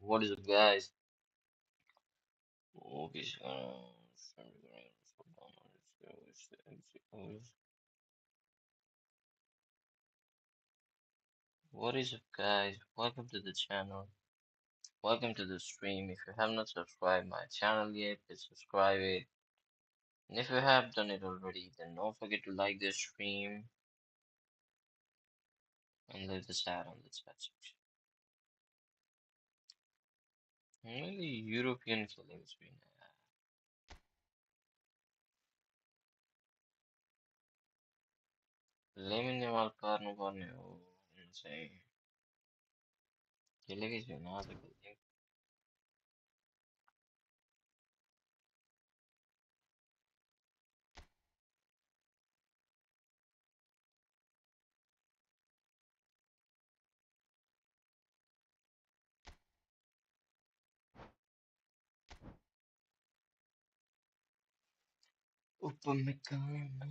What is up, guys? Okay, what is up, guys? Welcome to the channel. Welcome to the stream. If you have not subscribed my channel yet, please subscribe it. And if you have done it already, then don't forget to like this stream and leave the chat on the chat section. Only European killings we have. Lemon Yamal Karno Borneo. Insane. Killings we not a killing. Upamecano.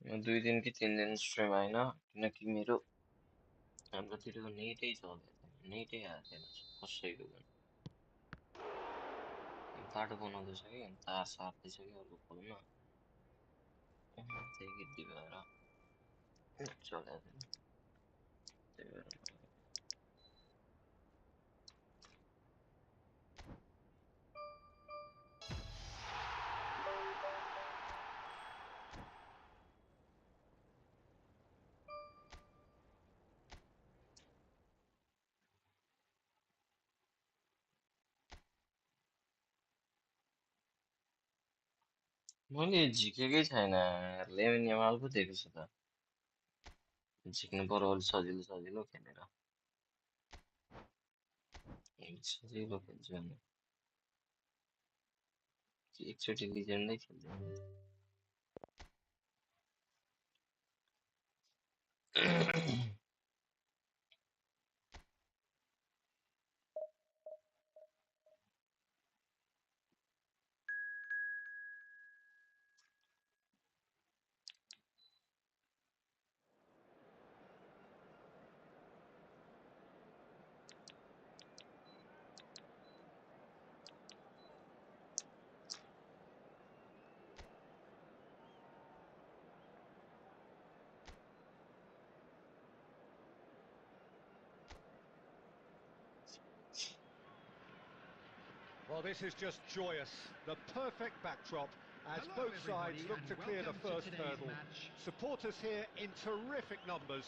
म 2 दिन कि 3 दिन stream आएन किनकि मेरो हाम्रोतिरको नेटै चल्दैन नेटै आएको छैन कसैको पनि बाटो बनाउँदैछ कि अनि तार सार्दैछ कि अर्को पोलमा त्यही गिट्टी भएर चलेको छैन त्यही भएर मैले झिकेकै छैन लेमन यमाल पो दिएको छु त झिक्नु पर्यो अलि सजिलो सजिलो खेलेर सजिलो खेल्छु भने एकचोटि लिजेन्डै खेल्दैन Well, this is just joyous. The perfect backdrop as both sides look to clear the first hurdle. Supporters here in terrific numbers.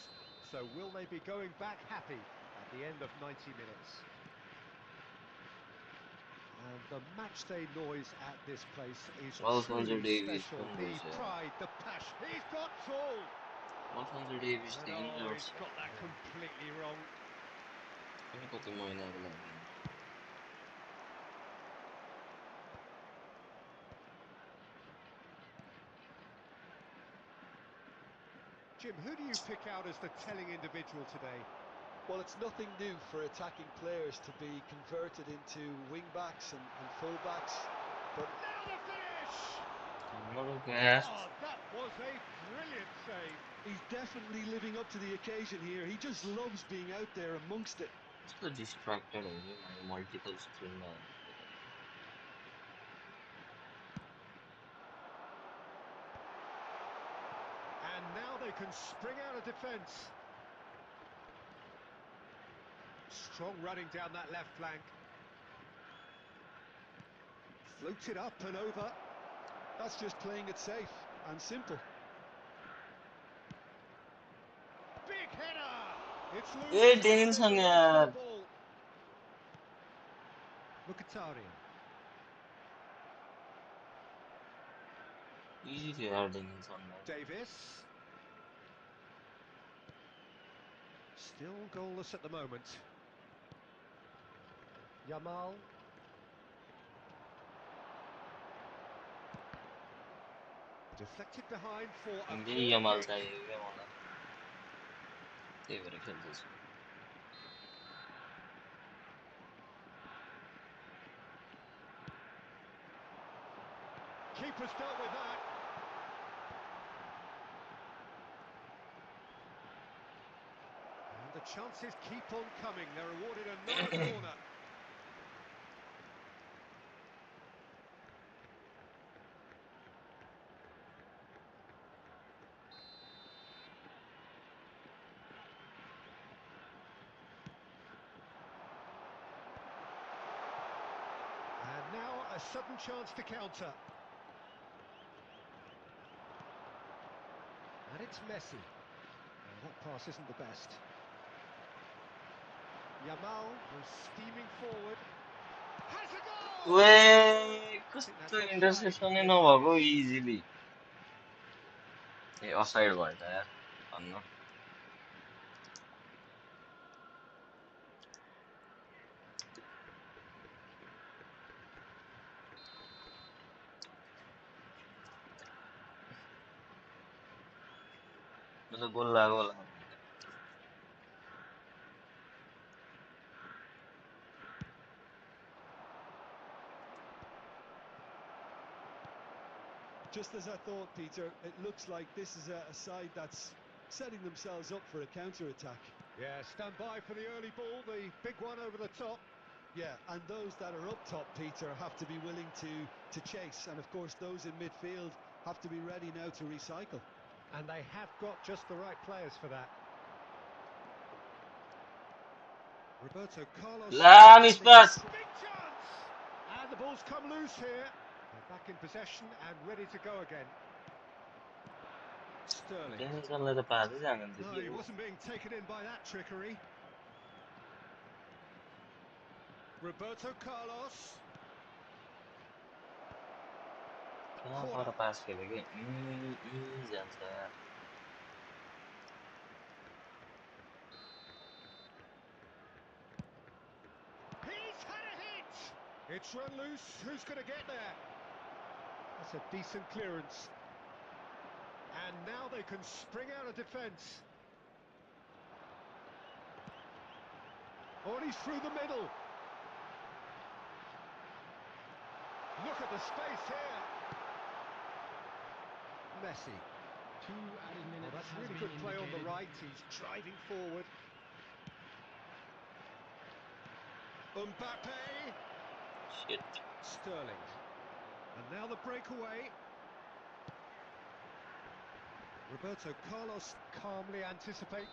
So will they be going back happy at the end of 90 minutes? And the matchday noise at this place is Alfonso truly Davies special. पनि The रहेछ pride, the passion. He's got tall. Alfonso Davies And देखि oh, लड्छ he's got that completely wrong. कति महिनाको लागि Jim, who do you pick out as the telling individual today? Well, it's nothing new for attacking players to be converted into wing-backs and full-backs, but Now the finish! Another pass. Oh, that was a brilliant save. he's definitely living up to the occasion here. He just loves being out there amongst it. कस्तो distracted हुन्छ मैले multiple स्क्रिनमा And now they can spring out of defence. Strong running down that left flank. Floats it up and over. That's just playing it safe and simple. Big header! It's loose. A tension यार Mkhitaryan. Easy to heading insan ben. Davis. Still goalless at the moment. Yamal. Deflected behind for a Şimdi corner Yamal kick. चाहिए Yamal'a. Devre खेलते Keeper's dealt with that. And the chances keep on coming. They're awarded another corner. And now a sudden chance to counter. And it's Messi. That pass isn't the best. Yamal goes steaming forward. Has a goal! Wey, I think that's कस्तो offside. interception Yes, नभएको it is. easily. A aside भयो त यार भन्न. मतलब गोल लाग्यो होला. Just as I thought, Peter, it looks like this is a side that's setting themselves up for a counter-attack. Yeah, stand by for the early ball, the big one over the top. Yeah, and those that are up top, Peter, have to be willing to chase. And of course, those in midfield have to be ready now to recycle. And they have got just the right players for that. Roberto Carlos. La निस्पास. Big chance! And the ball's come loose here. They're back in possession and ready to go again. Sterling. टेन्सनले त पासै जान्छ No, के he हो. wasn't being taken in by that trickery. Roberto Carlos. कहाँबाट पास खेल्यो के जान्छ यार. He's had a hit! It's run loose. Who's going to get there? That's a decent clearance. And now they can spring out of defence. Oh, and he's through the middle. Look at the space here. Messi. Oh, that's really good play on the right. He's driving forward. Mbappe. Shit. Sterling. And now the breakaway. Roberto Carlos calmly anticipate.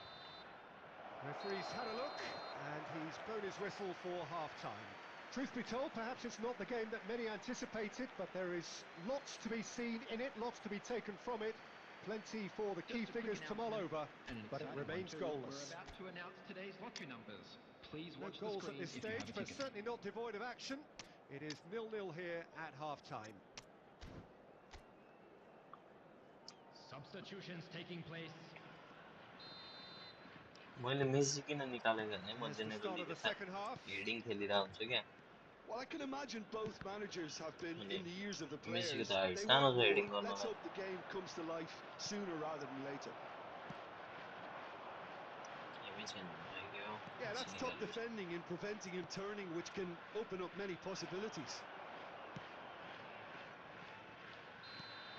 Referee's had a look and he's blown his whistle for half-time. Truth be told, perhaps it's not the game that many anticipated, but there is lots to be seen in it, lots to be taken from it. Plenty for the key figures to mull over, but it remains goalless. We're about to announce today's lottery numbers. Please No watch the goals screen at this if you have stage, a but ticket. certainly not devoid of action. It is 0-0 here at half-time. Substitutions taking place. मैले Messi किन निकालेको भने म As the start of the generally second half. Heading खेलिरहेको हुन्छु क्या. Well, I can imagine both managers have been अनि in the ears of the मेसीको players. त हाइट They सानो want छ more. हेडिङ Let's गर्नलाई. hope the game comes to life sooner rather than later. एमै छैन लाग्यो. Yeah, that's top defending and preventing him turning, which can open up many possibilities.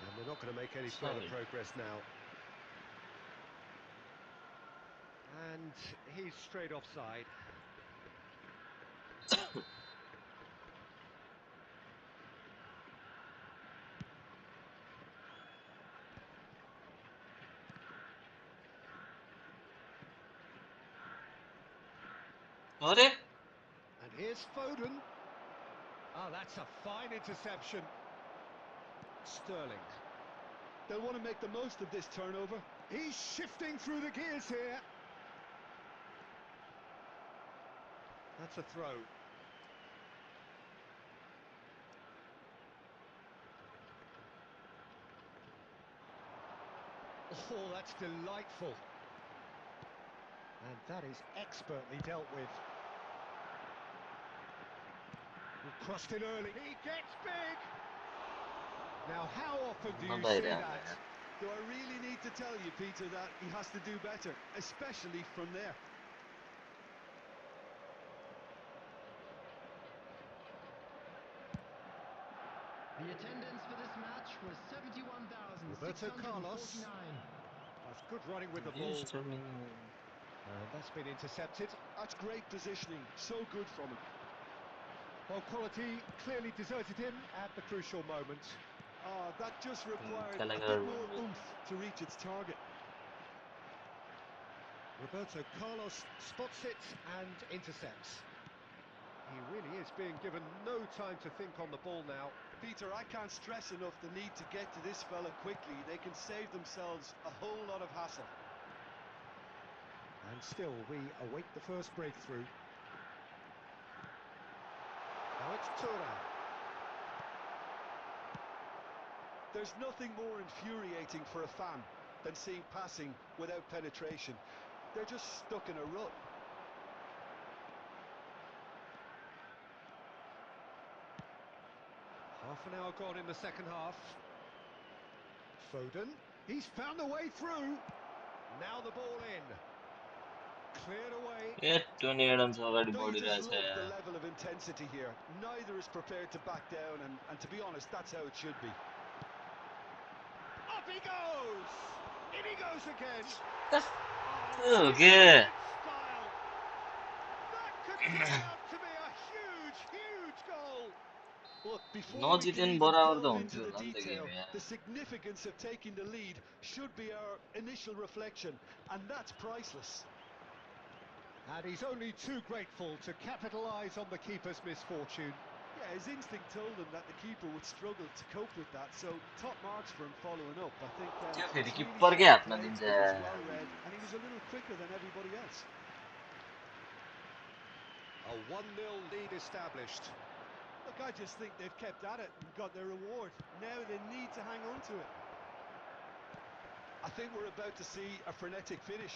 And they're not going to make any further Solid. progress now. And he's straight offside. अरे And here's Foden. Oh, that's a fine interception. Sterling. They'll want to make the most of this turnover. He's shifting through the gears here. That's a throw. Oh, that's delightful. And that is expertly dealt with. Crossed it early. He gets big. Now, how often do Buna you da see yani. that? Do I really need to tell you, Peter, that he has to do better, especially from there? The attendance for this match was Roberto Carlos. 71,649. That's good running with the ball. İşte And that's been intercepted. That's great positioning, so good from him. Well, quality clearly deserted him at the crucial moment. Oh, that just required a Gallagher bit more will oomph to reach its target. Roberto Carlos spots it and intercepts. He really is being given no time to think on the ball now. Peter, I can't stress enough the need to get to this fella quickly. They can save themselves a whole lot of hassle. And still, we await the first breakthrough. Now it's Thuram. There's nothing more infuriating for a fan than seeing passing without penetration. They're just stuck in a rut. Half an hour gone in the second half. Foden, he's found a way through. Now the ball in. Cleared away. ഏറ്റവും നേടംസ് already Don't body you just love the race. level of intensity here? Neither is prepared to back down, and to be honest, that's how it should be. Up he goes! In he goes again! Okay. Style! That could turn out to be a huge, huge goal! Look, before No we can Jitan even बराबर तो delve होंगे into the होला नि त detail, game यार. the significance of taking the lead should be our initial reflection, and that's priceless. And he's only too grateful to capitalise on the keeper's misfortune. Yeah, his instinct told him that the keeper would struggle to cope with that, so top marks for him following up. I think त्यो it's फेरि really किप्परकै sharp हातमा played, दिन्छ it was यार. well read, and he was a little quicker than everybody else. A 1-0 lead established. Look, I just think they've kept at it and got their reward. Now they need to hang on to it. I think we're about to see a frenetic finish,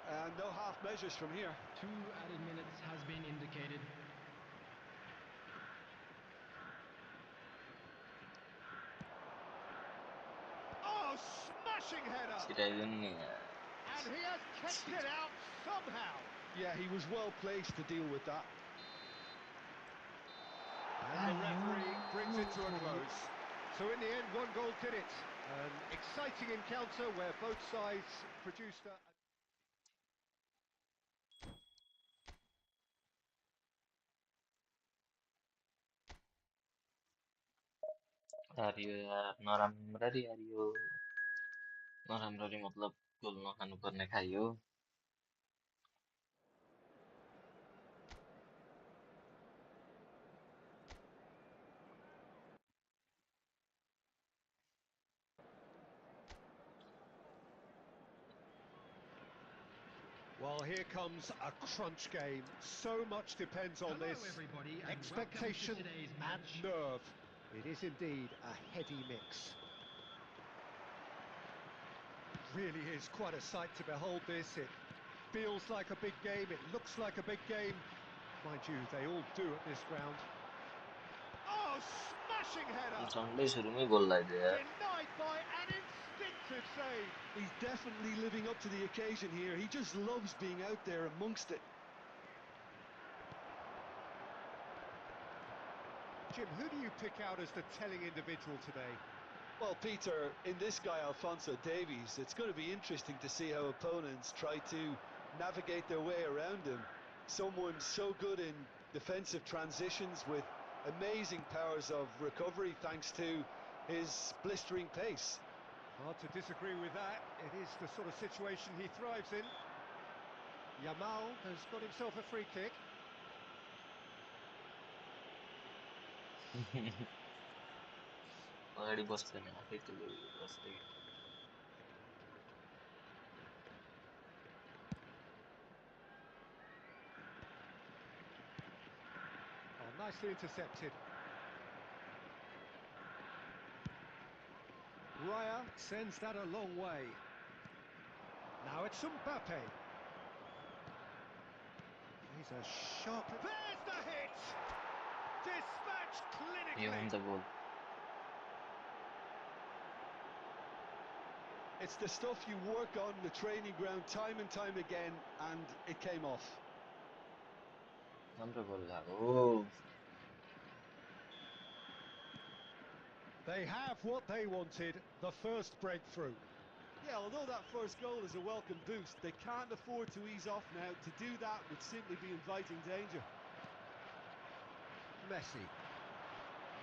and no half measures from here. 2 added minutes has been indicated. Oh, smashing header! छिराइदिनु नि यार. And he has kept it out somehow. Yeah, he was well placed to deal with that. And the referee brings it to a close. So in the end, one goal did it. An exciting encounter where both sides produced a... हारियो यार. नराम्ररी हारियो. नराम्ररी मतलब गोल नखानुपर्ने खाइयो. Well, here comes a crunch game. So much depends on Hello, this. everybody, and Expectation welcome to today's and match. nerve. It is indeed a heady mix. Really is quite a sight to behold this. It feels like a big game. It looks like a big game. Mind you, they all do at this ground. Oh, smashing header! झन्डै सुरुमै गोल लगाइदियो यार. Denied by an instinctive save. He's definitely living up to the occasion here. He just loves being out there amongst it. Jim, who do you pick out as the telling individual today? Well, Peter, in this guy, Alphonso Davies, it's going to be interesting to see how opponents try to navigate their way around him. Someone so good in defensive transitions with amazing powers of recovery thanks to his blistering pace. Hard to disagree with that. It is the sort of situation he thrives in. Yamal has got himself a free kick. अगाडि बस्दैन आफै त्यो बस्दै. Oh, nicely intercepted. Raya sends that a long way. Now it's Mbappe. He's a sharp... There's the hit! Dispatched You clinically. won the goal. It's the stuff you work on the training ground time and time again, and it came off. Number goal lag. Oh, They have what they wanted, the first breakthrough. Yeah, although that first goal is a welcome boost, they can't afford to ease off now. To do that would simply be inviting danger. Messi.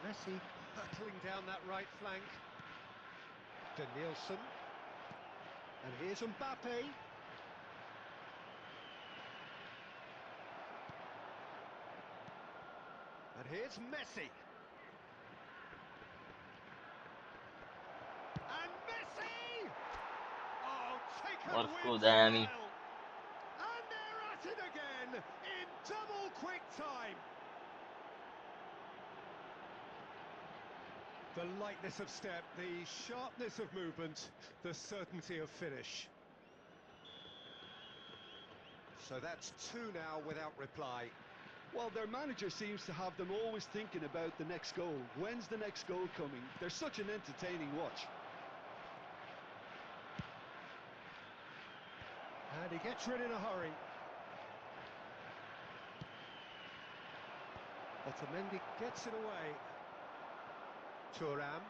Messi hurtling down that right flank. Danielson. And here's Mbappe. And here's Messi. And Messi! Oh, taken what with cool, Danny. style. And they're at it again in double quick time. The lightness of step, the sharpness of movement, the certainty of finish. So that's two now without reply. Well, their manager seems to have them always thinking about the next goal. When's the next goal coming? They're such an entertaining watch. And he gets rid in a hurry. Otamendi gets it away. Thuram.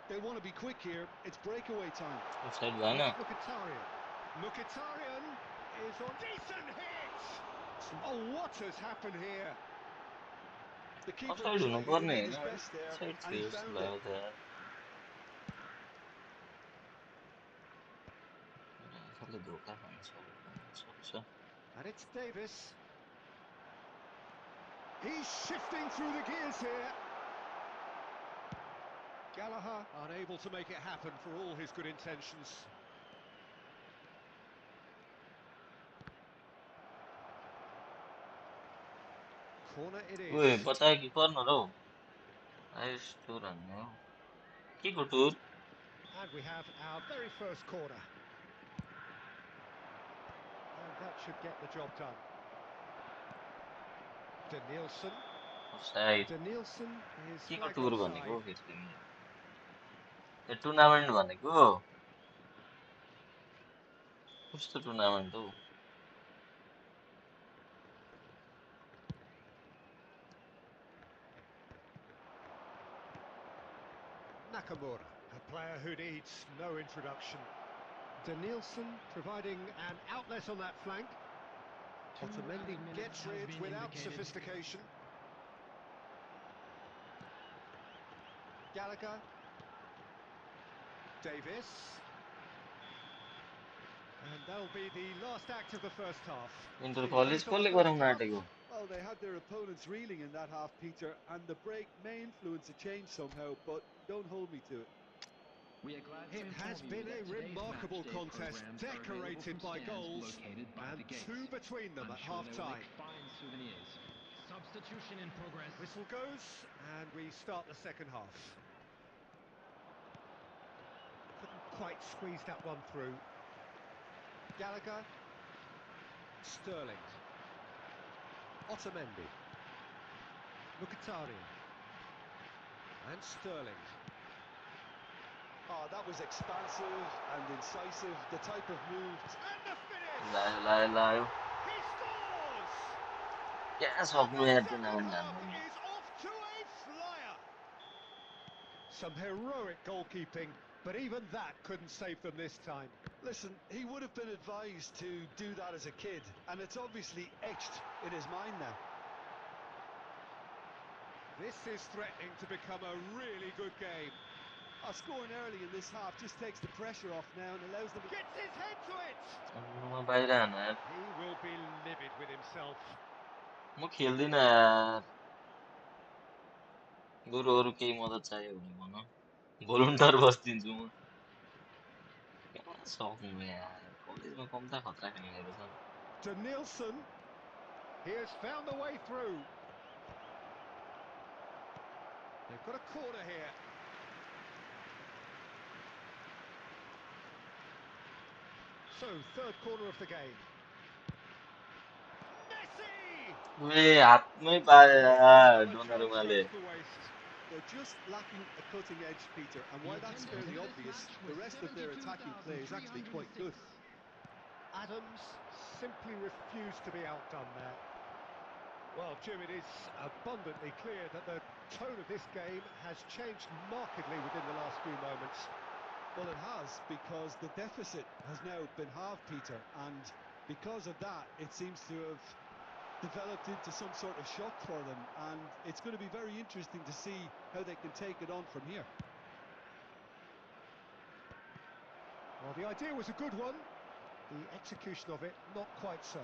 They want to be quick here. It's breakaway time. Offside हुआ ना? Mkhitaryan. Mkhitaryan is on. Decent hit! Oh, what has happened here? The keeper Offside was होना likely to पर्ने need है his ना? best there, Offside and he थियो found लगायो it. था यार. साले धोखा खान्छ सक्छ. And it's Davis. He's shifting through the gears here. Gallagher unable to make it happen for all his good intentions. Corner it is. ओए बता कि कर्नर हो. आइस टुर हान्ने हो. के को टुर? And we have our very first corner. And that should get the job done. Danielson. Offside. Danielson is के को flagged टुर offside. भनेको फेरि तिमीले? त्यो टुर्नामेन्ट भनेको कस्तो टुर्नामेन्ट हो? Nakamura, a player who needs no introduction. Danielson providing an outlet on that flank. Otamendi gets rid without sophistication. Gallagher. Davis. And that'll be the last act of the first half. Inter 3 college points on the कसले first गराउन half. आँटेको? Well, they had their opponents reeling in that half, Peter, and the break may influence a change somehow, but don't hold me to it. We are glad to It has inform been you a that today's remarkable matchday contest, programs are available decorated from by stands goals, located by and the gates. 2 between them I'm at sure there will half-time. be fine souvenirs. Substitution in progress. Whistle goes, and we start the second half. Couldn't quite squeeze that one through. Gallagher. Sterling. Otamendi. Mkhitaryan. And Sterling. Oh, that was expansive and incisive, the type of move. And the finish! लायो. He scores! क्या And सक्नु the यार second tournament half हान्नु. is off to a flyer. Some heroic goalkeeping, but even that couldn't save them this time. Listen, he would have been advised to do that as a kid, and it's obviously etched in his mind now. This is threatening to become a really good game. Scoring early in this half just takes the pressure off now and allows them to... Gets his head to it! अन्नुमा बाहिर हान यार. He will be livid with himself. म खेल्दिन यार. बरु अरू केही मद्दत चाहियो भने भन. भोलुन्टर बस्दिन्छु म. क्या सक्नु यार. कलेजमा कम्ता खतरा खेल्नेहरू छन्. Danielson. He has found the way through. They've got a corner here. So, third corner of the game. Messi! वे हाथ में पाया यार Well, a chance Donnarumma goes to waste. They're just lacking a cutting edge, Peter, and while that's fairly obvious, the rest of their attacking play is actually quite good. Adams simply refused to be outdone there. Well, Jim, it is abundantly clear that the tone of this game has changed markedly within the last few moments. Well, it has, because the deficit has now been halved, Peter, and because of that, it seems to have developed into some sort of shock for them, and it's going to be very interesting to see how they can take it on from here. Well, the idea was a good one, the execution of it not quite so.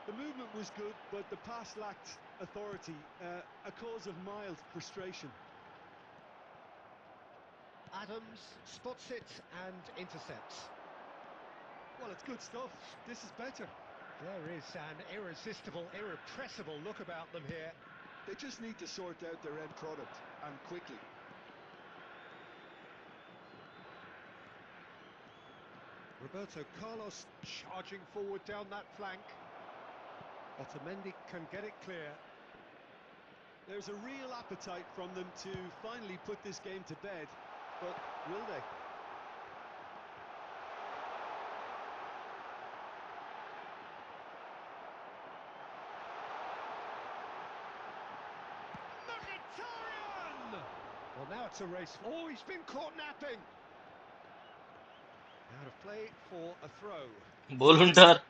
The movement was good, but the pass lacked authority, a cause of mild frustration. Adams spots it and intercepts. Well, it's good stuff. This is better. There is an irresistible, irrepressible look about them here. They just need to sort out their end product, and quickly. Roberto Carlos charging forward down that flank. Otamendi can get it clear. There's a real appetite from them to finally put this game to bed, but will they? Well, now it's a race. Oh, he's been caught napping. Out of play for a throw. Volunteer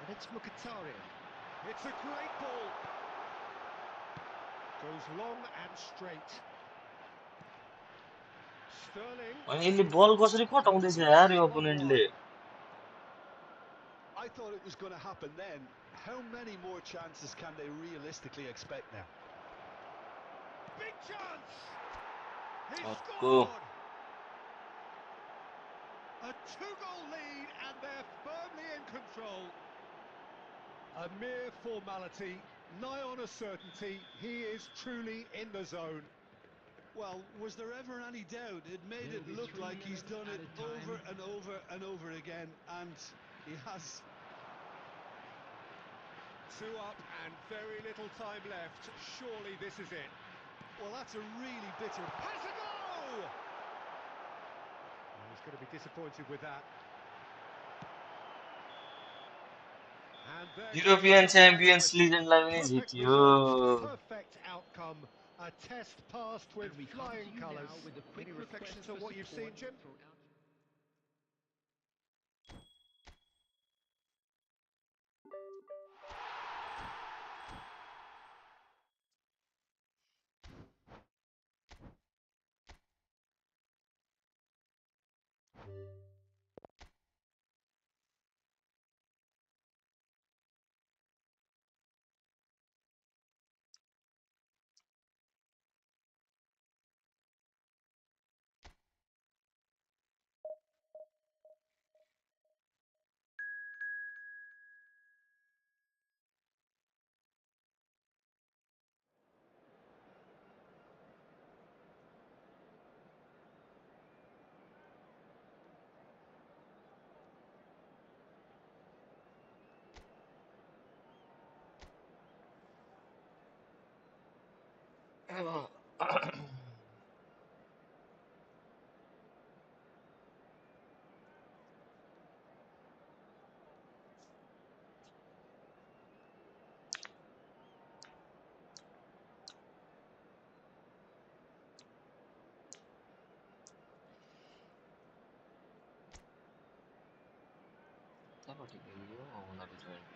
And it's Mkhitaryan. It's a great ball. Goes long and straight. Sterling. अनि यसले बल कसरी कटाउँदैछ यार यो ओपोनेन्टले I thought it was going to happen then. How many more chances can they realistically expect now? Big chance! He Go. scored! A two-goal lead and they're firmly in control. A mere formality, nigh on a certainty, he is truly in the zone. Well, was there ever any doubt? It made it look like he's done it over and over and over again, and he has. Two up and very little time left. Surely this is it. Well, that's a really bitter. Has a go! He's going to be disappointed with that. And there goes European the champions celebration. लिगलाई पनि Perfect जित्यो result, perfect outcome. A test passed with And we come to flying you now colours. with a quick Any reflections request on for what you've seen, support Jim? for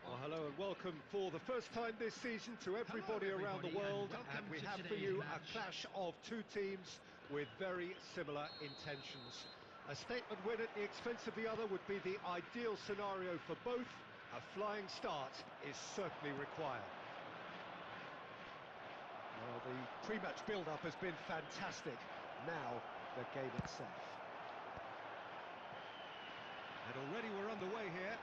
Well, hello and welcome for the first time this season to everybody around the world, and we have for you a clash of two teams with very similar intentions. A statement win at the expense of the other would be the ideal scenario for both. A flying start is certainly required. Well, the pre-match build-up has been fantastic. Now, the game itself. And already we're underway here.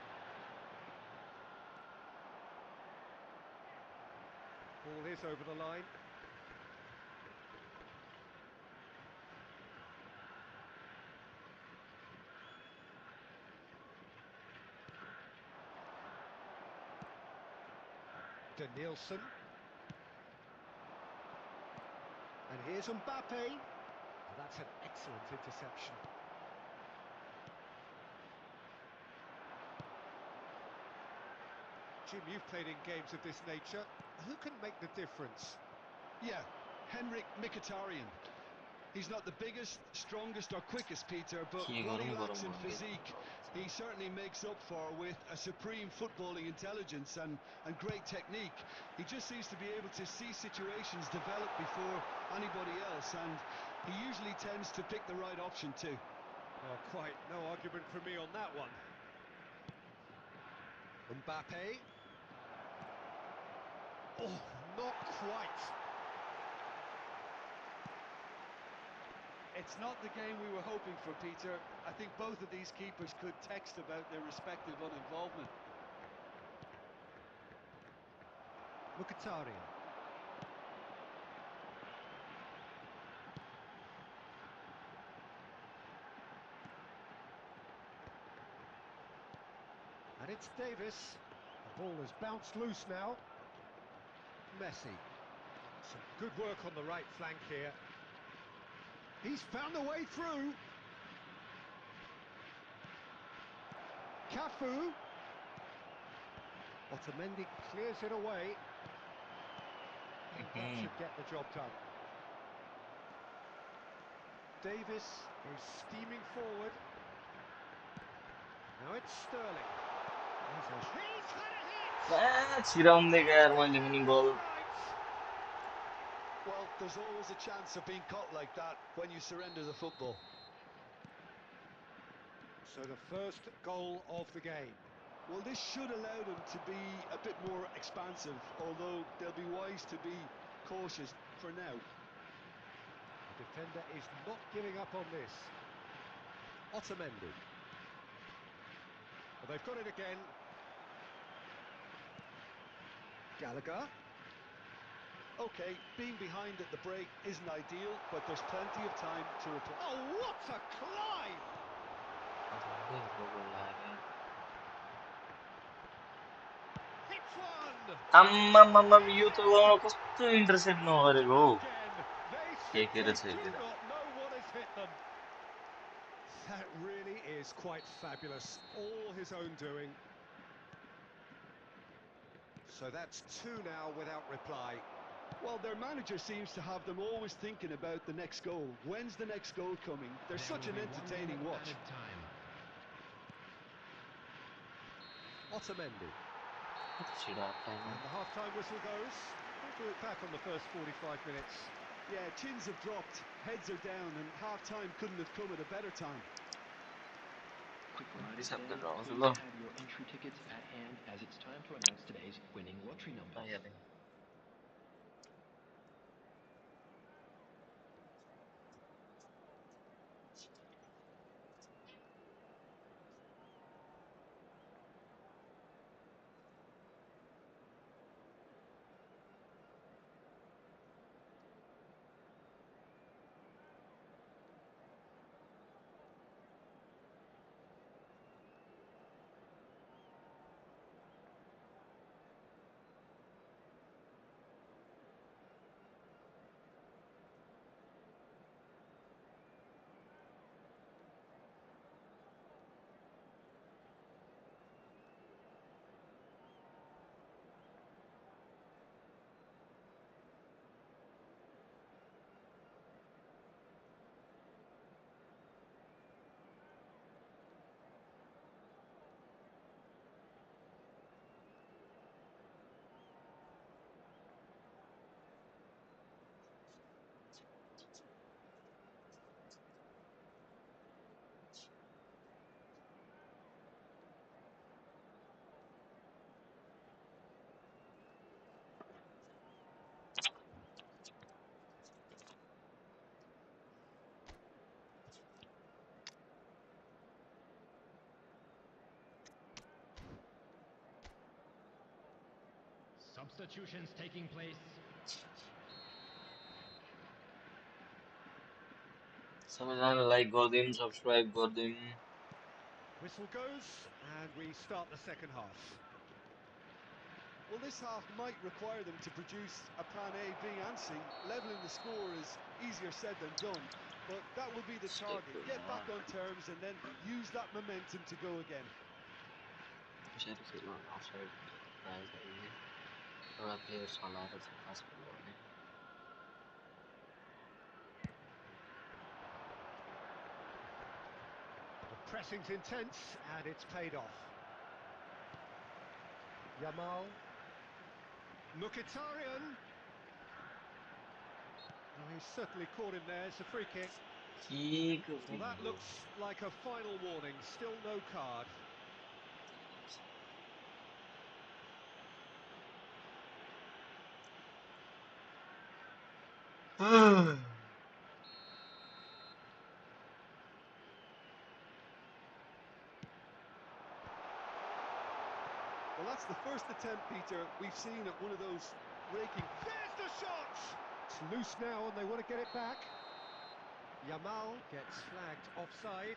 Ball is over the line. Danielson. And here's Mbappe. Oh, that's an excellent interception. Jim, you've played in games of this nature. Who can make the difference? Yeah, Henrik Mkhitaryan. He's not the biggest, strongest or quickest, Peter, but what he lacks in physique, he certainly makes up for with a supreme footballing intelligence and great technique. He just seems to be able to see situations develop before anybody else, and he usually tends to pick the right option too. Oh, quite no argument from me on that one. Mbappe. Oh, not quite. It's not the game we were hoping for, Peter. I think both of these keepers could text about their respective uninvolvement. Mkhitaryan. And it's Davis. The ball has bounced loose now. Messi. Some good work on the right flank here. He's found a way through. Cafu. Otamendi clears it away. That should get the job done. Davis is steaming forward. Now it's Sterling. He's had a hit! Well, there's always a chance of being caught like that when you surrender the football. So the first goal of the game. Well, this should allow them to be a bit more expansive, although they'll be wise to be cautious for now. The defender is not giving up on this. Otamendi. Well, they've got it again. Gallagher. Okay, being behind at the break isn't ideal, but there's plenty of time to reply. Oh, what a climb! Hits one! Intercept no Again, they simply do not know what has hit them. That really is quite fabulous. All his own doing. So that's two now without reply. Well, their manager seems to have them always thinking about the next goal. When's the next goal coming? They're such an entertaining watch. Otamendi. And the half-time whistle goes. We'll do it back on the first 45 minutes. Yeah, chins have dropped, heads are down, and half-time couldn't have come at a better time. Quick reminder today, please have your entry tickets at hand as it's time to announce today's winning lottery numbers. Substitutions taking place. Like Godim, subscribe Godim. Whistle goes, and we start the second half. Well, this half might require them to produce a plan A, B and C. Leveling the score is easier said than done, but that will be the İşte target. bu Get ya. back on terms and then use that momentum to go again. Şöyle şey var. Offside prize है. थोड़ा players वाला है तो पास कर लो ने. The pressing's intense and it's paid off. Yamal. Mkhitaryan. Oh, he's certainly caught him there. It's a free kick. ठीक Well, that है. looks like a final warning. Still no card. Well, that's the first attempt, Peter, we've seen at one of those raking. There's the shot! It's loose now and they want to get it back. Yamal gets flagged offside.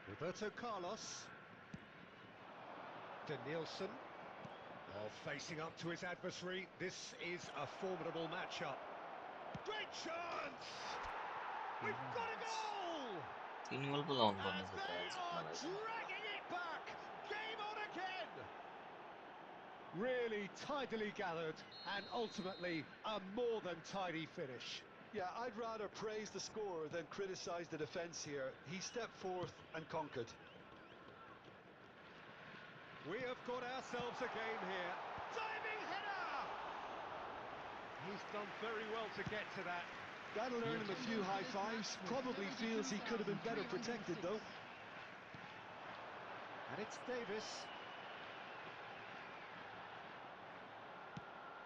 Roberto Carlos. Danielson. Oh, facing up to his adversary. This is a formidable matchup. Great chance! We've got a goal! तीन गोल बुलाऊं तो And नहीं सकता they है are सपना लगा. dragging it back! Game on again! Really tidily gathered and ultimately a more than tidy finish. Yeah, I'd rather praise the scorer than criticise the defence here. He stepped forth and conquered. We have got ourselves a game here. Diving header! He's done very well to get to that. That'll earn him a few high fives. Probably feels he could have been better protected, though. And it's Davis.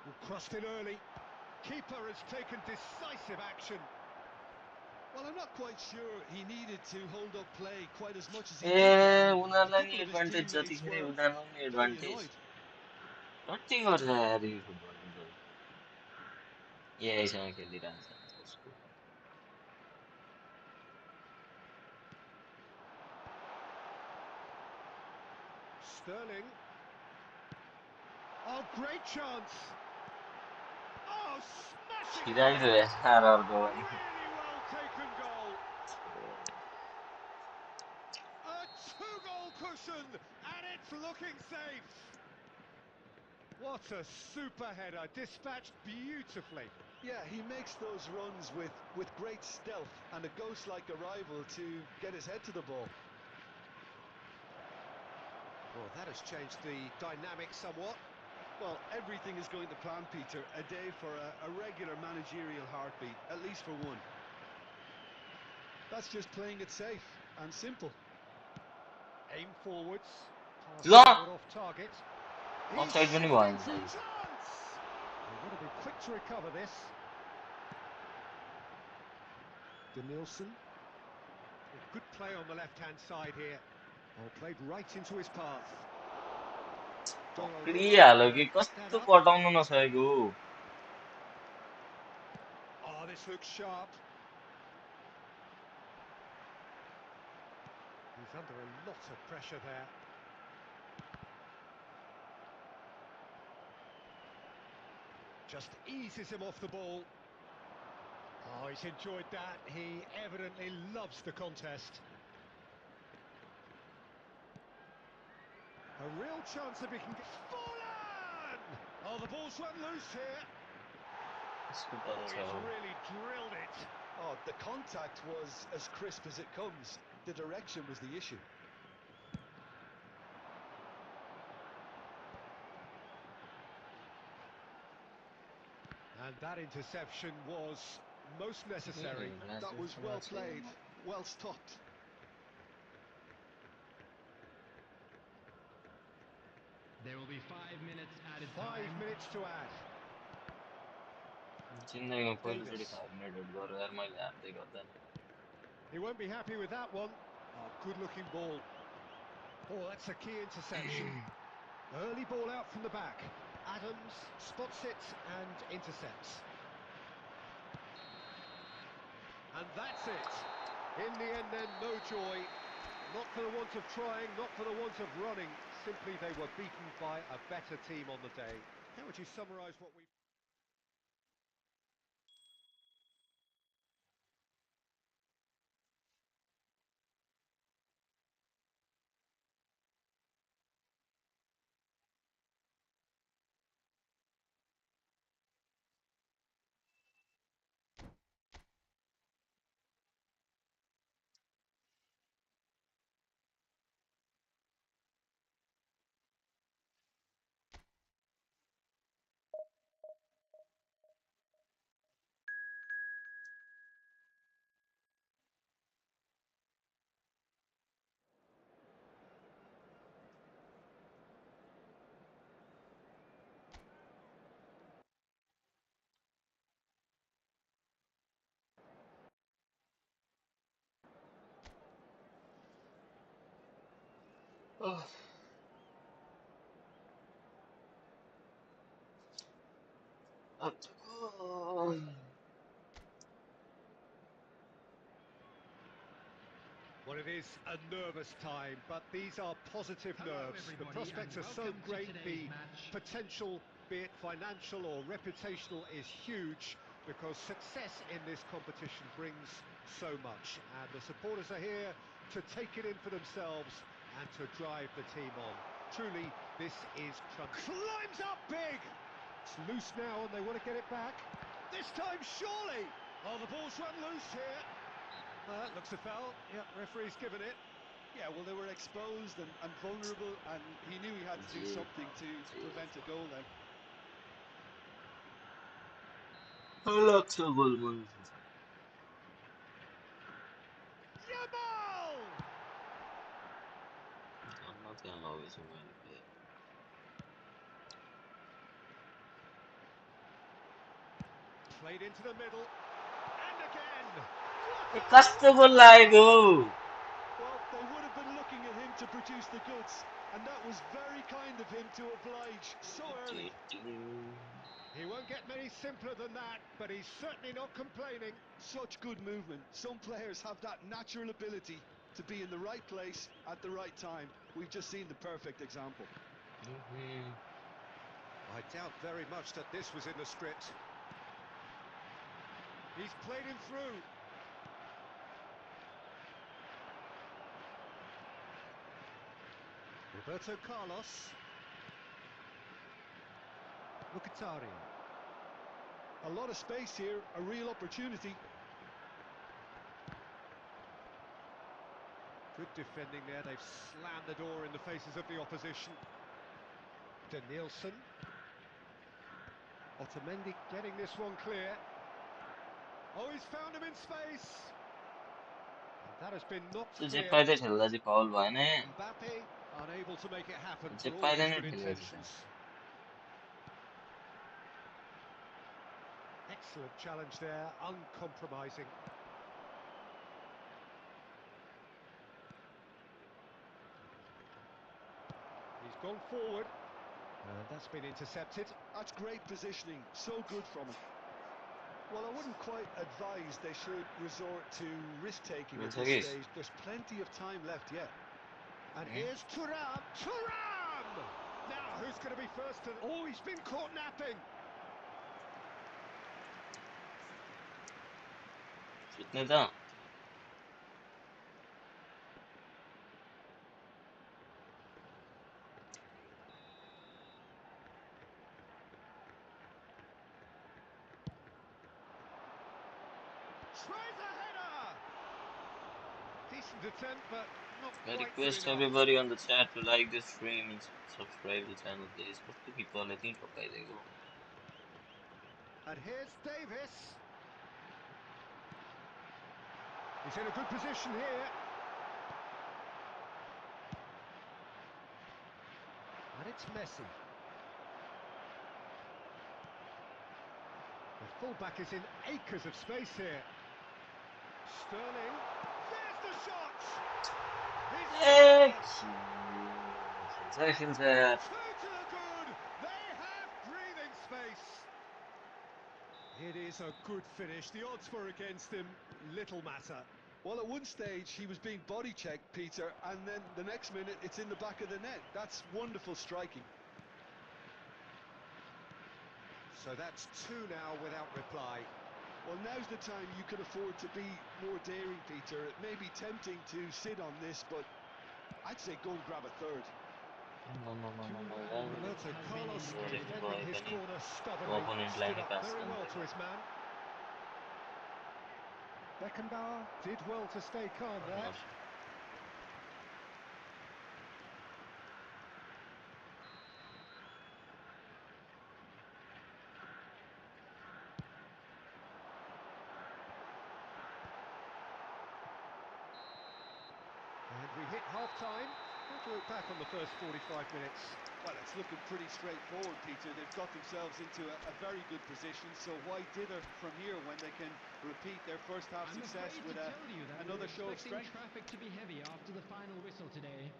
Who crossed in early. Keeper has taken decisive action. Well, I'm not quite sure he needed to hold up play quite as much as he did. A उन्होंने couple नहीं of his advantage जाती teammates Khare were उन्होंने नहीं very advantage. annoyed. Nothing और है यार ये football में तो. ये ऐसा खेल रहा है उसको. Sterling. Oh, great chance. Oh, smashing सीधा ही तो header. है यार और गोल. Really well taken goal. A two-goal cushion, and it's looking safe. What a super header, dispatched beautifully. Yeah, he makes those runs with great stealth and a ghost-like arrival to get his head to the ball. Well, that has changed the dynamic somewhat. Well, everything is going to plan, Peter. A day for a regular managerial heartbeat, at least for one. That's just playing it safe and simple. Aim forwards. Pass La forward off target. Offside में नहीं हुआ है सही. Chance! They've got to be quick to recover this. Danielson. Good play on the left-hand side here. Oh, played right into his path. Clear कि कस्तो पटाउन नसकेको. Oh, this looks sharp. He's under a lot of pressure there. Just eases him off the ball. Oh, he's enjoyed that. He evidently loves the contest. A real chance if he can get... Fallen! Oh, the ball's run loose here. Oh, he's really drilled it. Oh, the contact was as crisp as it comes. The direction was the issue. And that interception was most necessary. That was well played, well stopped. There will be 5 minutes added 5 time. minutes to add. जिंदगी में पहले थोड़ी 5 minute add करो यार मैं यार दे करता है. He won't be happy with that one. Oh, good-looking ball. Oh, that's a key interception. Early ball out from the back. Adams spots it and intercepts. And that's it. In the end then, no joy. Not for the want of trying, not for the want of running. Simply they were beaten by a better team on the day. How would you summarise what we... Oh. Up to goal. Well, it is a nervous time, but these are positive nerves. The prospects are so great, the potential, be it financial or reputational, is huge because success in this competition brings so much. And the supporters are here to take it in for themselves and to drive the team on. Truly, this is climbs up big! It's loose now and they want to get it back. This time, surely! Oh, the ball's run loose here. Looks a foul. Yep, referee's given it. Yeah, well, they were exposed and vulnerable, and he knew he had to do something to prevent a goal then. Yamal! Played into the middle. And again! Well, they would have been looking at him to produce the goods, and that was very kind of him to oblige so early. He won't get many simpler than that, but he's certainly not complaining. Such good movement. Some players have that natural ability to be in the right place at the right time. We've just seen the perfect example. I doubt very much that this was in the script. He's played him through. Roberto Carlos. Mkhitaryan. A lot of space here, a real opportunity. Good defending there, they've slammed the door in the faces of the opposition. Danielson. Otamendi getting this one clear. Oh, he's found him in space. And that has been knocked clear. Mbappe unable to make it happen for all his good intentions. Excellent challenge there, uncompromising. He's gone forward, and that's been intercepted. That's great positioning, so good from him. Well, I wouldn't quite advise they should resort to risk-taking at this stage. There's plenty of time left yet. And here's Thuram. Thuram! Now, who's going to be first to... Oh, he's been caught napping. Tries a header! Decent attempt, but not I quite request good enough. everybody on the chat to like this stream and subscribe the channel, please. And here's Davis. He's in a good position here. And it's Messi. The fullback is in acres of space here. Sterling. There's the shot! Two to the good! They have breathing space. It is a good finish. The odds were against him. Little matter. Well, at one stage he was being body checked, Peter, and then the next minute it's in the back of the net. That's wonderful striking. So that's two now without reply. Well, now's the time you can afford to be more daring, Peter. It may be tempting to sit on this, but I'd say go and grab a third. No, no, no, no, no. Roberto Carlos What is defending his going corner stubbornly, opponent stood line up pass very कर well to देगा. his man. Beckenbauer did well to stay calm there. And we hit half-time. How do we look back on the first 45 minutes? Well, it's looking pretty straightforward, Peter. They've got themselves into a very good position, so why dither from here when they can repeat their first half success with another show of strength? Traffic to be heavy after the final whistle today.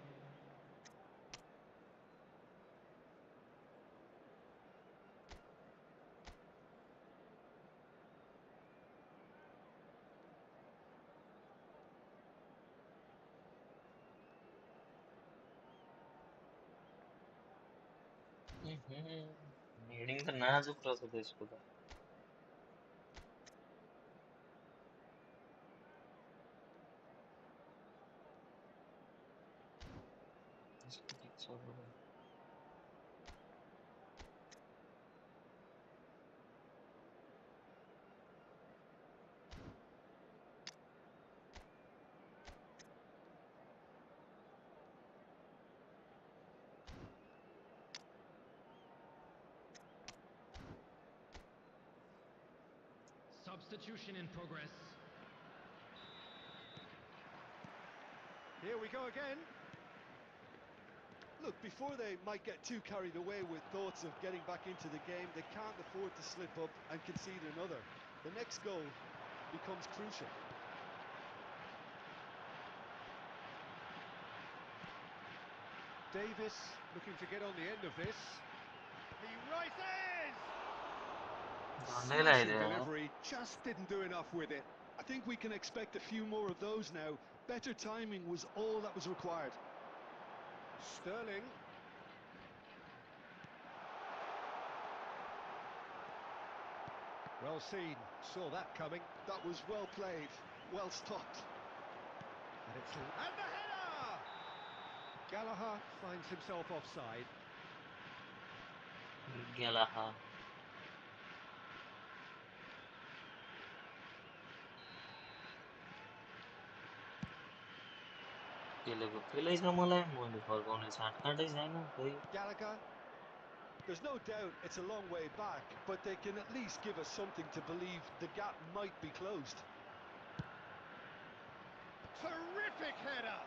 Heading तर नाजुक रहेछ त यसको त. यसको ठिक छ होला. Substitution in progress. Here we go again. Look, before they might get too carried away with thoughts of getting back into the game, they can't afford to slip up and concede another. The next goal becomes crucial. Davis looking to get on the end of this. He rises! झन्डै Smashing लगाइदियो. delivery, just didn't do enough with it. I think we can expect a few more of those now. Better timing was all that was required. Sterling. Well seen, saw that coming. That was well played, well stopped. And the header! Gallagher finds himself offside. Gallagher. त्यसले खेलेछ मलाई मैले फर्काउने छाटकाटै छैन खोइ. Gallagher. There's no doubt it's a long way back, but they can at least give us something to believe the gap might be closed. Terrific header!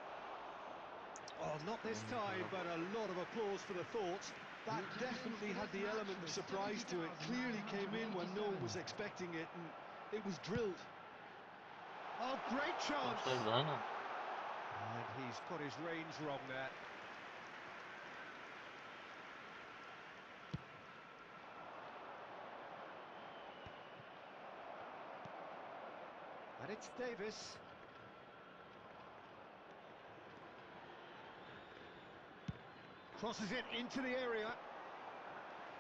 Oh, not this time, but a lot of applause for the thought. That definitely had the element of surprise to it. Clearly came in when no one was expecting it, and it was drilled. Oh, great chance! Offside भएन. And he's got his range wrong there. And it's Davis. Crosses it into the area.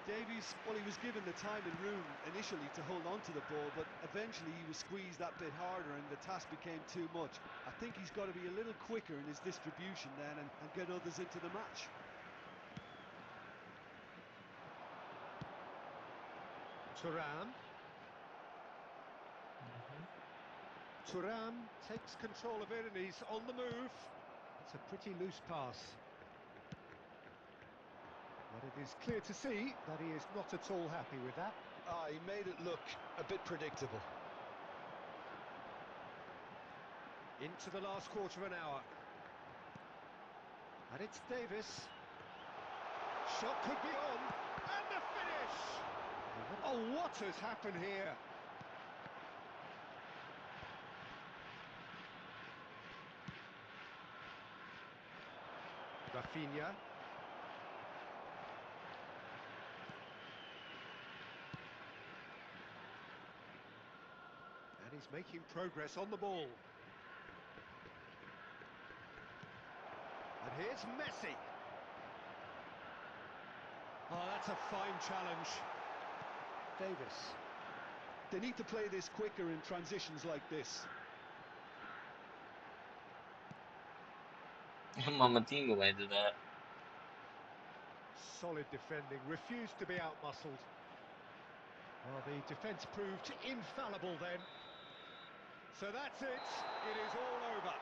Davies, well, he was given the time and room initially to hold on to the ball, but eventually he was squeezed that bit harder and the task became too much. I think he's got to be a little quicker in his distribution then and get others into the match. Thuram. Thuram takes control of it and he's on the move. It's a pretty loose pass. But it is clear to see that he is not at all happy with that. He made it look a bit predictable. Into the last quarter of an hour. And it's Davis. Shot could be on. And the finish! Oh, what has happened here? Rafinha. And he's making progress on the ball. And here's Messi. Oh, that's a fine challenge. Davis. They need to play this quicker in transitions like this. Mamatinho vai do that. Solid defending, refused to be outmuscled. Well, the defence proved infallible then. So that's it. It is all over.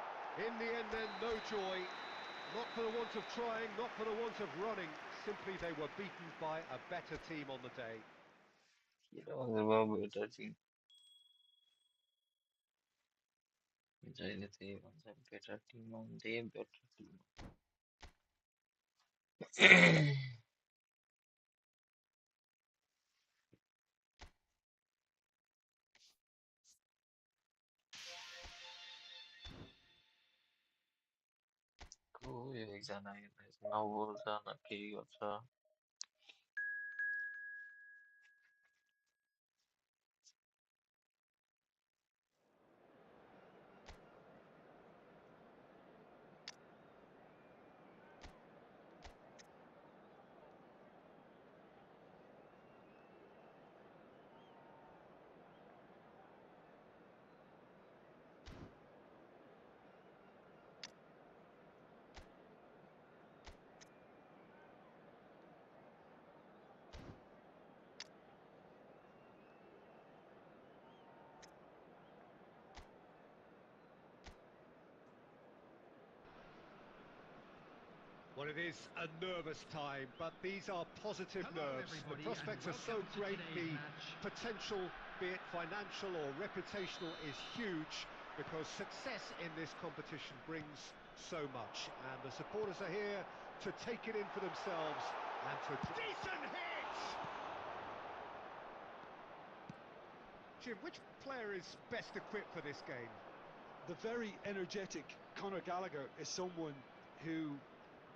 In the end then, no joy. Not for the want of trying, not for the want of running. Simply they were beaten by a better team on the day. Better team. Better team on the better team. Cool, एकजना नौजना केही गर्छ Well, it is a nervous time, but these are positive nerves. The prospects are so great, the potential, be it financial or reputational, is huge because success in this competition brings so much. And the supporters are here to take it in for themselves and to... Decent hit! Jim, which player is best equipped for this game? The very energetic Conor Gallagher is someone who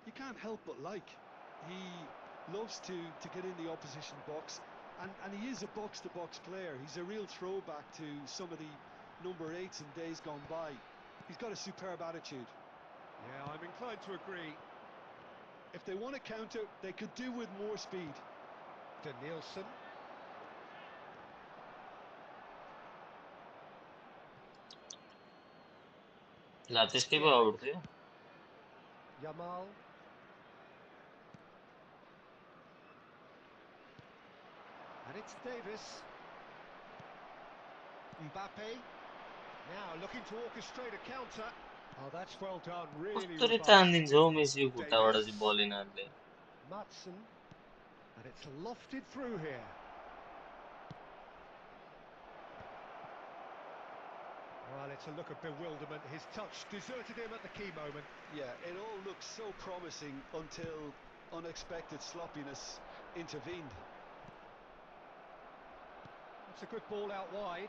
you can't help but like. He loves to get in the opposition box, and he is a box-to-box player. He's a real throwback to some of the number 8s in days gone by. He's got a superb attitude. Yeah, I'm inclined to agree. If they want to counter, they could do with more speed. Danielson. ला त्यसकै पो out थियो Yamal. And it's Davis. Mbappe. Now looking to orchestrate a counter. Oh, that's well done. Really कस्तो रे robust. तान्दिन्छ हौ Messi खुट्टाबाट चाहिँ बल यिनीहरूले Matson. And it's lofted through here. Well, it's a look of bewilderment. His touch deserted him at the key moment. Yeah, it all looks so promising until unexpected sloppiness intervened. It's a good ball out wide.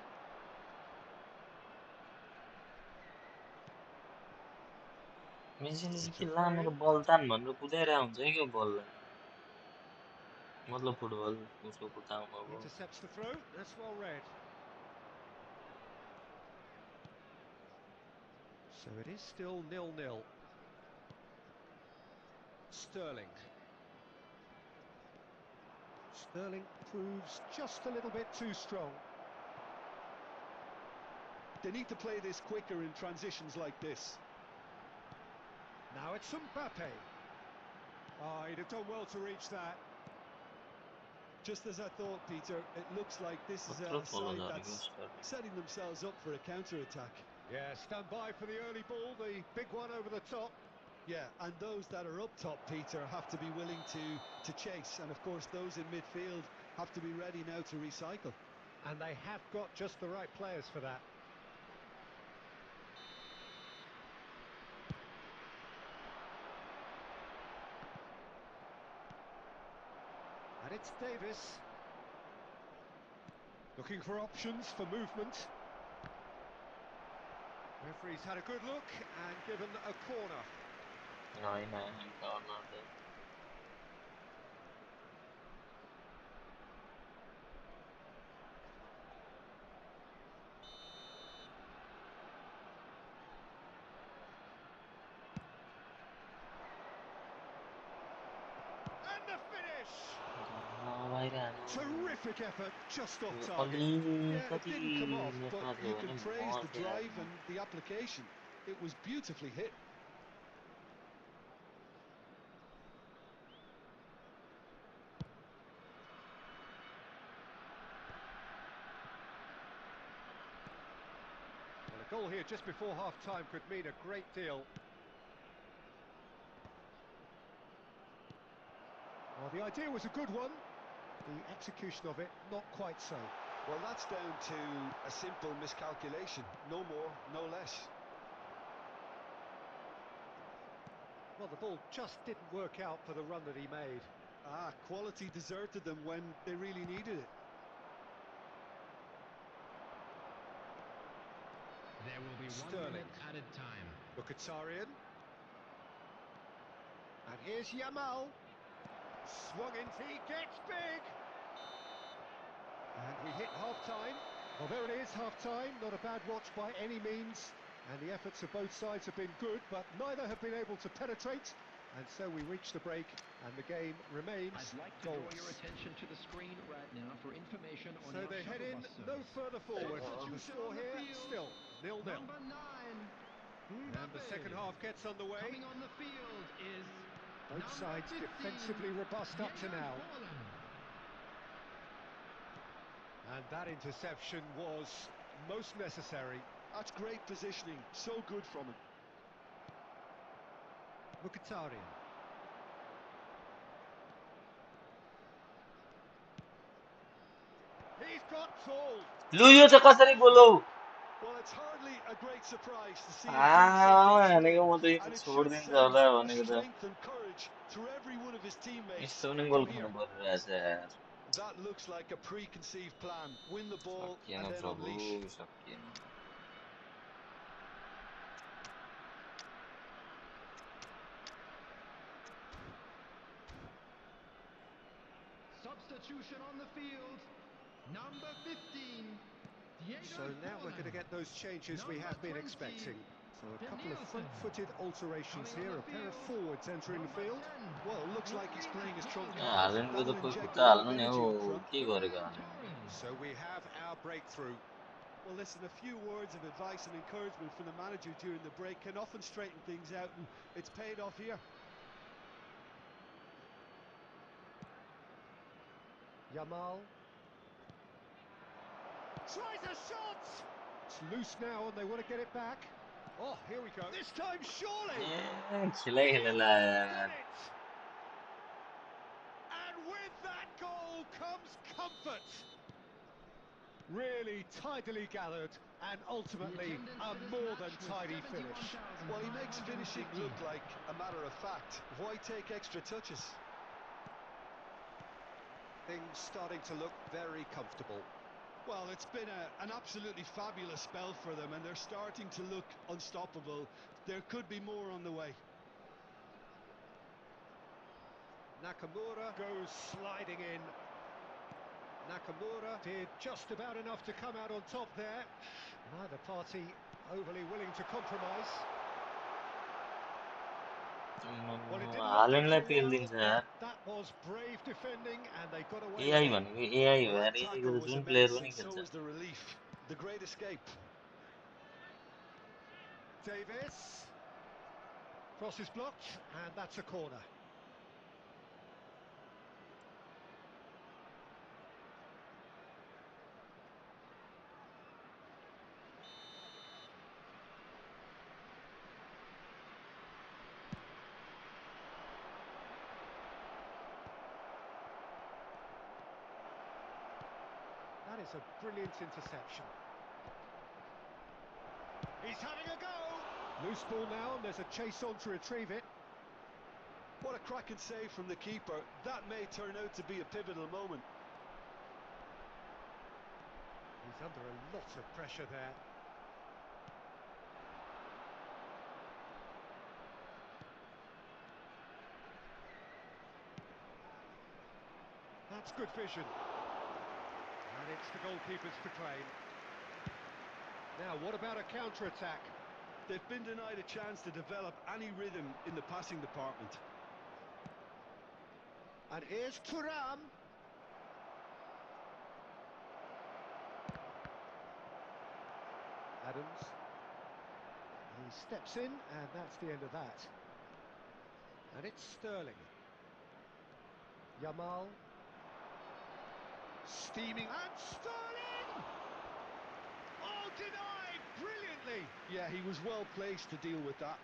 मेसीले चाहिँ के ला मेरो बल तान भनेर कुदाइरहेको हुन्छ है क्या बललाई मतलब फुटबल उसको खुट्टामा अब Intercepts the throw. That's well read. So it is still 0-0. Sterling. Sterling proves just a little bit too strong. They need to play this quicker in transitions like this. Now it's Mbappe. Oh, he'd have done well to reach that. Just as I thought, Peter, it looks like this is a side that's setting themselves up for a counter-attack. Yeah, stand by for the early ball, the big one over the top. Yeah, and those that are up top, Peter, have to be willing to chase. And of course, those in midfield have to be ready now to recycle. And they have got just the right players for that. And it's Davis. Looking for options for movement. Referee's had a good look and given a corner. corner Terrific effort, just off target. kohli Yeah, it tadi didn't come off, but niat You jawabannya can praise muat the ya. drive and the application. It was beautifully hit. Well, a goal here just before half-time could mean a great deal. Well, the idea was a good one. The execution of it, not quite so. Well, that's down to a simple miscalculation. No more, no less. Well, the ball just didn't work out for the run that he made. Quality deserted them when they really needed it. There will be 1 Sterling. minute added time. Mkhitaryan. And here's Yamal. Swung in, he gets big! And we hit half-time. Well, there it is, half-time. Not a bad watch by any means. And the efforts of both sides have been good, but neither have been able to penetrate. And so we reach the break, and the game remains I'd like to draw your attention to the screen right now for information on So our they head shuttle in bus no service. further forward. The Substitution score on the here, field. still 0-0. Number 9. And the second half gets underway. Coming on the field is Both number sides 15, defensively robust up to Diego now. Forlan. And that interception was most necessary. That's great positioning. So good from him. Mkhitaryan. He's got tall. Luyo sa kasari bolo. Well, it's hardly a great surprise to see him मैंने do कहा वो तो something ये and it छोड़ should देने sense वाला है a होने का strength and courage through every one of his teammates. इस ने Now गोल here, खाने पड़ रहा है यार that looks like a preconceived plan. Win the ball शक्की है and ना then प्रभु unleash. शक्की है ना Substitution on the field. Number 15, Diego So now we're going to get those changes we have been expecting. So a couple of front-footed alterations here, a pair of forwards entering the field. Well, looks like he's playing his trump card. हालन को तो That'll कोई inject a कुत्ता lot Halan of नहीं energy वो up front. की करेगा हालन So we have our breakthrough. Well, listen, a few words of advice and encouragement from the manager during the break can often straighten things out, and it's paid off here. Yamal. Tries a shot! It's loose now and they want to get it back. Oh, here we go. This time, surely! खिला ही खिला यार And with that goal comes comfort. Really tidily gathered and ultimately a more than tidy finish. Well, he makes finishing look like a matter of fact. Why take extra touches? Things starting to look very comfortable. Well, it's been an absolutely fabulous spell for them, and they're starting to look unstoppable. There could be more on the way. Nakamura goes sliding in. Nakamura did just about enough to come out on top there. Neither party overly willing to compromise. Well, it didn't look हालन it ला for a पेल while, दिन्छ but यार that was brave defending and they got away AI with it. भनेको AI हो Well, यार that AI को tackle त was जुन प्लेयर immense, पनि and so खेल्छ was the relief. The great escape. Davis. Cross is blocked, and that's a corner. That is a brilliant interception. He's having a go! Loose ball now, and there's a chase on to retrieve it. What a cracking save from the keeper. That may turn out to be a pivotal moment. He's under a lot of pressure there. That's good vision. And it's the goalkeepers to claim. Now, what about a counter-attack? They've been denied a chance to develop any rhythm in the passing department. And here's Thuram. Adams. He steps in, and that's the end of that. And it's Sterling. Yamal. Steaming. And Sterling! Oh, denied brilliantly! Yeah, he was well placed to deal with that.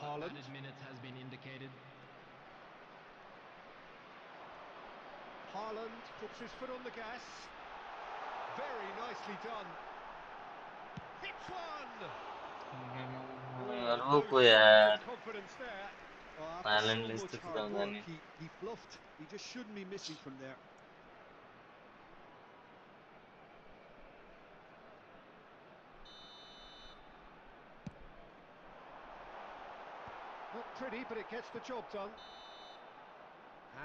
Haaland. Added minutes has been indicated. Haaland puts his foot on the gas. Very nicely done. Hits one! Oh, रुको no signs यार of confidence there. Oh, after so silent list much तो hard खत्म work, नहीं he bluffed. He just shouldn't be missing from there. Not pretty, but it gets the job done.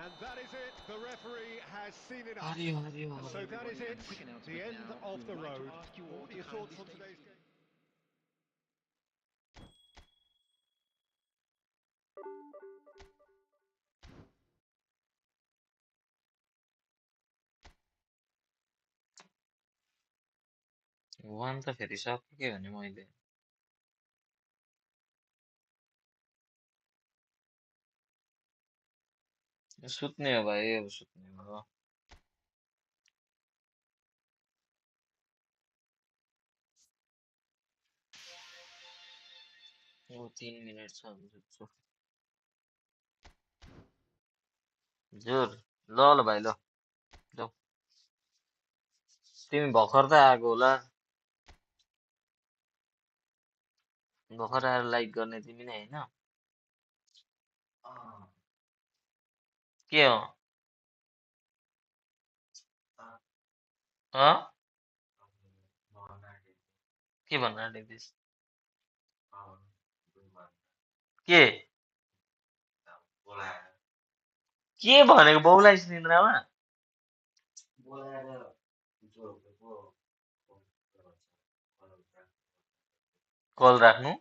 And that is it. The referee has seen enough. हरियो हरियो And so that is it. Quick announcement The end now. of We the would like to road. ask you all What are to your kindly thoughts on stay today's game? वान त फेरि सकियो भने मैले सुत्ने हो भाइ अब सुत्ने हो ओ 3 मिनेट छ भने सुत्छु जुर ल ल भाइ ल जाऊ तिमी भर्खर त आएको होला भर्खर आएर लाइक गर्ने तिमी नै होइन के हो अँ के भन्न आँटेको थिइस् के भनेको बौलाइस निन्द्रामा कल राख्नु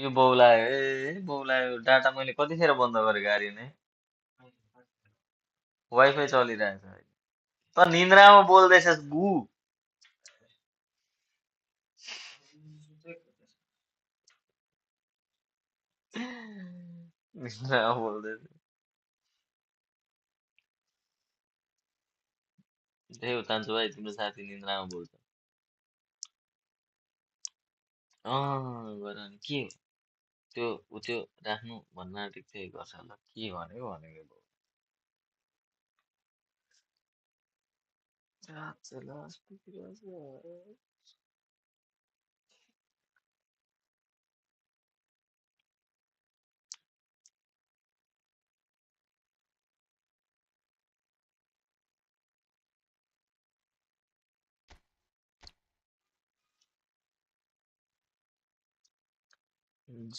यो बौलायो ए बौलायो डाटा मैले कतिखेर बन्द गरेको आर्य नै वाइफाई चलिरहेछ त निन्द्रामा बोल्दैछस् गु निन्द्रामा बोल्दैछ त्यही हो तान्छु भाइ तिम्रो साथी निन्द्रामा बोल्छ गर नि के हो त्यो उ त्यो राख्नु भन्न आँटेको थिएँ गर्छ ल के भनेको भनेको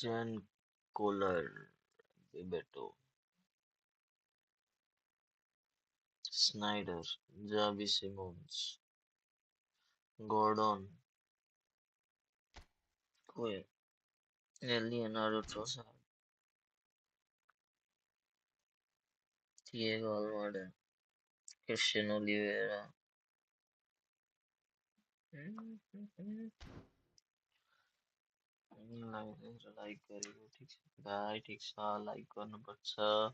Jan Koller Beto Sneijder Xavi Simons Gordon कोई Leonardo Trossard Thiago Almada Cristian Olivera like गरेको ठिक छ भाइ ठिक छ लाइक गर्नुपर्छ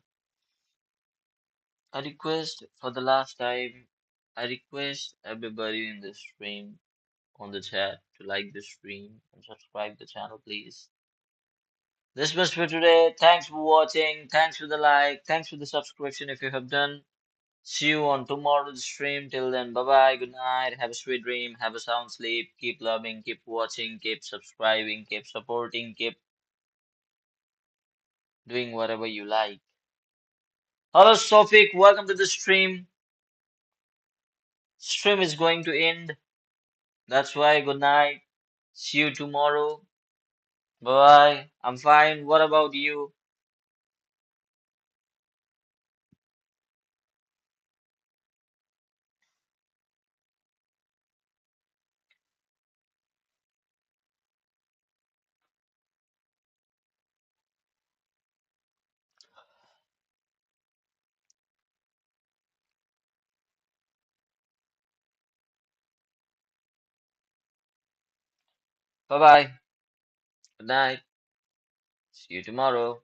I request for the last time, I request everybody in the stream on the chat to like the stream and subscribe the channel, please. This was for today. Thanks for watching. Thanks for the like. Thanks for the subscription if you have done. See you on tomorrow's stream. Till then, bye bye. Good night. Have a sweet dream. Have a sound sleep. Keep loving. Keep watching. Keep subscribing. Keep supporting. Keep doing whatever you like. Hello, Sofik. Welcome to the stream. Stream is going to end. That's why. Good night. See you tomorrow. Bye. I'm fine. What about you? Bye bye. Good night. See you tomorrow.